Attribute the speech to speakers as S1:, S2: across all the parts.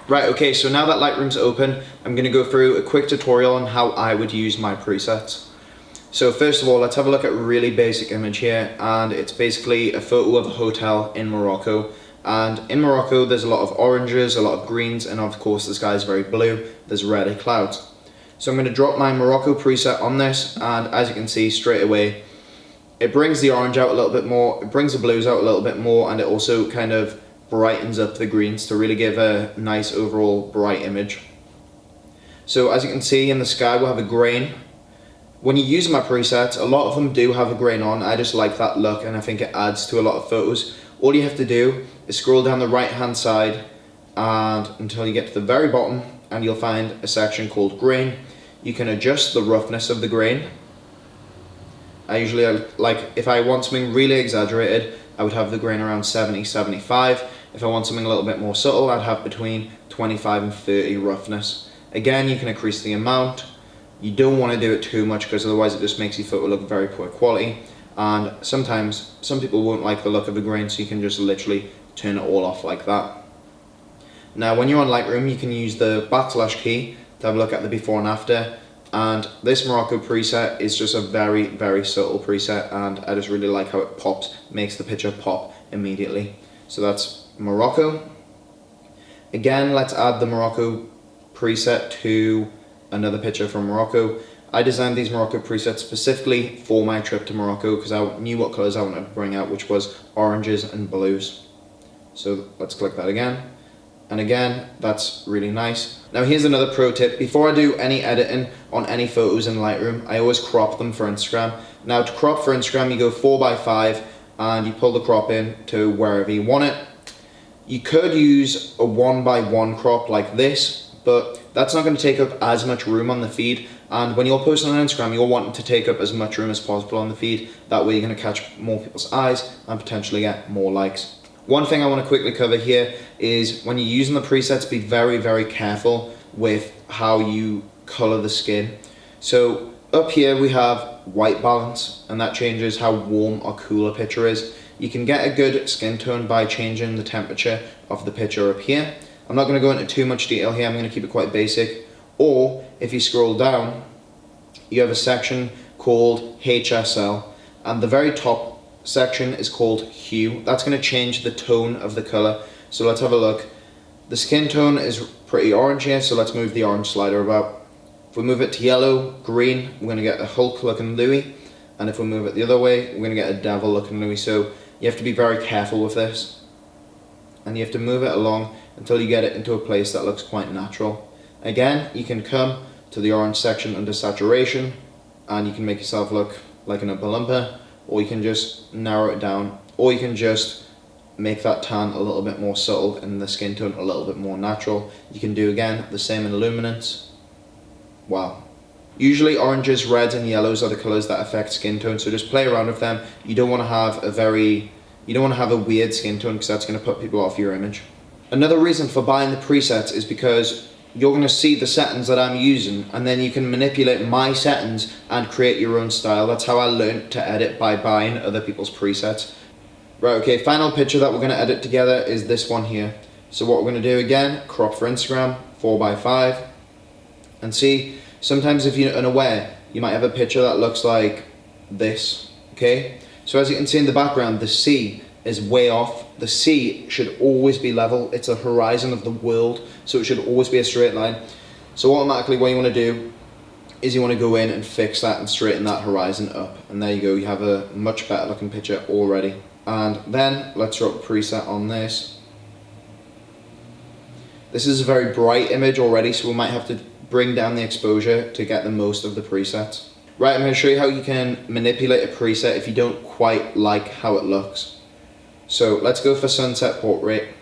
S1: Right, okay, so now that Lightroom's open, I'm going to go through a quick tutorial on how I would use my presets. So first of all, let's have a look at a really basic image here, and it's basically a photo of a hotel in Morocco. And in Morocco, there's a lot of oranges, a lot of greens, and of course the sky is very blue. There's reddy clouds. So I'm going to drop my Morocco preset on this, and as you can see straight away, it brings the orange out a little bit more, it brings the blues out a little bit more, and it also kind of brightens up the greens to really give a nice overall bright image. So as you can see in the sky, we'll have a grain. When you use my presets, a lot of them do have a grain on. I just like that look, and I think it adds to a lot of photos. All you have to do is scroll down the right hand side and until you get to the very bottom, and you'll find a section called grain. You can adjust the roughness of the grain. I usually like, if I want something really exaggerated, I would have the grain around 70, 75. If I want something a little bit more subtle, I'd have between 25 and 30 roughness. Again, you can increase the amount. You don't want to do it too much because otherwise it just makes your photo look very poor quality. And sometimes some people won't like the look of the grain, so you can just literally turn it all off like that. Now when you're on Lightroom, you can use the / key to have a look at the before and after. And this Morocco preset is just a very, very subtle preset, and I just really like how it pops, makes the picture pop immediately. So that's Morocco. Again, let's add the Morocco preset to another picture from Morocco. I designed these Morocco presets specifically for my trip to Morocco because I knew what colors I wanted to bring out, which was oranges and blues. So let's click that again. And again, that's really nice. Now here's another pro tip. Before I do any editing on any photos in Lightroom, I always crop them for Instagram. Now to crop for Instagram, you go 4:5 and you pull the crop in to wherever you want it. You could use a 1:1 crop like this, but that's not going to take up as much room on the feed. And when you're posting on Instagram, you're wanting to take up as much room as possible on the feed. That way you're going to catch more people's eyes and potentially get more likes. One thing I want to quickly cover here is when you're using the presets, be very, very careful with how you color the skin. So up here we have white balance, and that changes how warm or cool a picture is. You can get a good skin tone by changing the temperature of the picture up here. I'm not going to go into too much detail here, I'm going to keep it quite basic. Or if you scroll down, you have a section called HSL, and the very top section is called hue. That's going to change the tone of the color. So let's have a look. The skin tone is pretty orange here, so let's move the orange slider about. If we move it to yellow, green, we're going to get a Hulk looking Louis, and if we move it the other way, we're going to get a devil looking Louis. So you have to be very careful with this, and you have to move it along until you get it into a place that looks quite natural. Again, you can come to the orange section under saturation, and you can make yourself look like an Oompa Loompa, or you can just narrow it down, or you can just make that tan a little bit more subtle and the skin tone a little bit more natural. You can do again the same in luminance. Wow. Usually oranges, reds and yellows are the colors that affect skin tone, so just play around with them. You don't want to have a weird skin tone because that's going to put people off your image. Another reason for buying the presets is because you're going to see the settings that I'm using, and then you can manipulate my settings and create your own style. That's how I learned to edit, by buying other people's presets. Right, okay, final picture that we're going to edit together is this one here. So what we're going to do again, crop for Instagram, 4:5. And see, sometimes if you're unaware, you might have a picture that looks like this, okay? So as you can see in the background, the sea is way off. The sea should always be level. It's a horizon of the world, so it should always be a straight line. So automatically what you want to do is you want to go in and fix that and straighten that horizon up. And there you go, you have a much better looking picture already. And then let's drop a preset on this. This is a very bright image already, so we might have to bring down the exposure to get the most of the presets. Right, I'm going to show you how you can manipulate a preset if you don't quite like how it looks. So let's go for sunset portrait.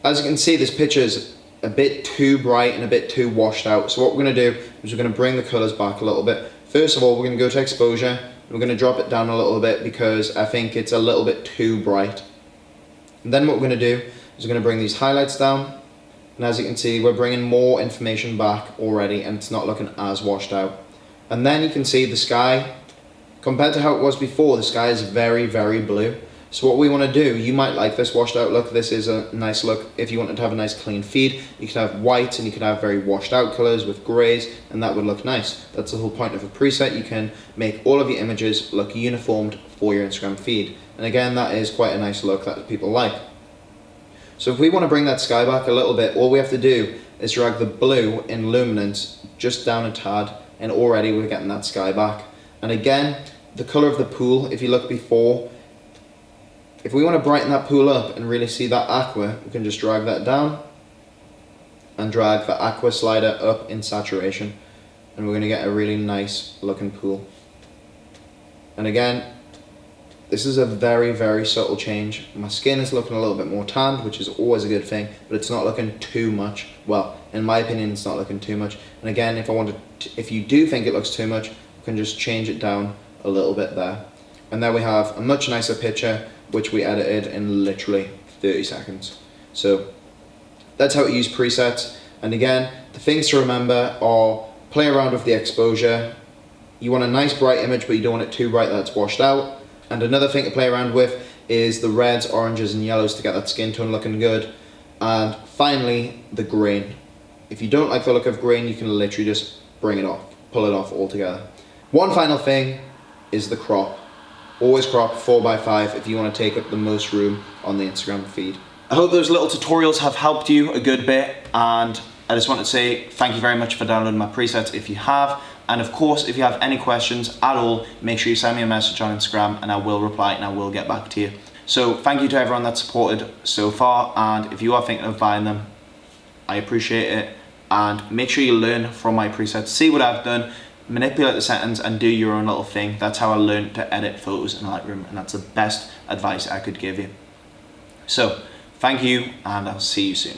S1: As you can see, this picture is a bit too bright and a bit too washed out. So what we're going to do is we're going to bring the colors back a little bit. First of all, we're going to go to exposure. We're going to drop it down a little bit because I think it's a little bit too bright. And then what we're going to do is we're going to bring these highlights down. And as you can see, we're bringing more information back already, and it's not looking as washed out. And then you can see the sky, compared to how it was before, the sky is very, very blue. So what we want to do, you might like this washed out look. This is a nice look. If you wanted to have a nice clean feed, you could have white and you could have very washed out colors with grays, and that would look nice. That's the whole point of a preset. You can make all of your images look uniformed for your Instagram feed. And again, that is quite a nice look that people like. So if we want to bring that sky back a little bit, all we have to do is drag the blue in luminance just down a tad, and already we're getting that sky back. And again, the color of the pool, if you look before, if we want to brighten that pool up and really see that aqua, we can just drag that down and drag the aqua slider up in saturation, and we're going to get a really nice looking pool. And again, this is a very, very subtle change. My skin is looking a little bit more tanned, which is always a good thing, but it's not looking too much. Well, in my opinion, it's not looking too much. And again, if you do think it looks too much, you can just change it down a little bit there. And there we have a much nicer picture, which we edited in literally 30 seconds. So that's how to use presets. And again, the things to remember are play around with the exposure. You want a nice bright image, but you don't want it too bright that it's washed out. And another thing to play around with is the reds, oranges and yellows to get that skin tone looking good. And finally, the grain. If you don't like the look of grain, you can literally just bring it off, pull it off altogether. One final thing is the crop. Always crop 4:5 if you want to take up the most room on the Instagram feed. I hope those little tutorials have helped you a good bit, and I just want to say thank you very much for downloading my presets if you have. And of course, if you have any questions at all, make sure you send me a message on Instagram and I will reply and I will get back to you. So thank you to everyone that's supported so far, and if you are thinking of buying them, I appreciate it. And make sure you learn from my presets, see what I've done, manipulate the settings and do your own little thing. That's how I learned to edit photos in Lightroom, and that's the best advice I could give you. So thank you, and I'll see you soon.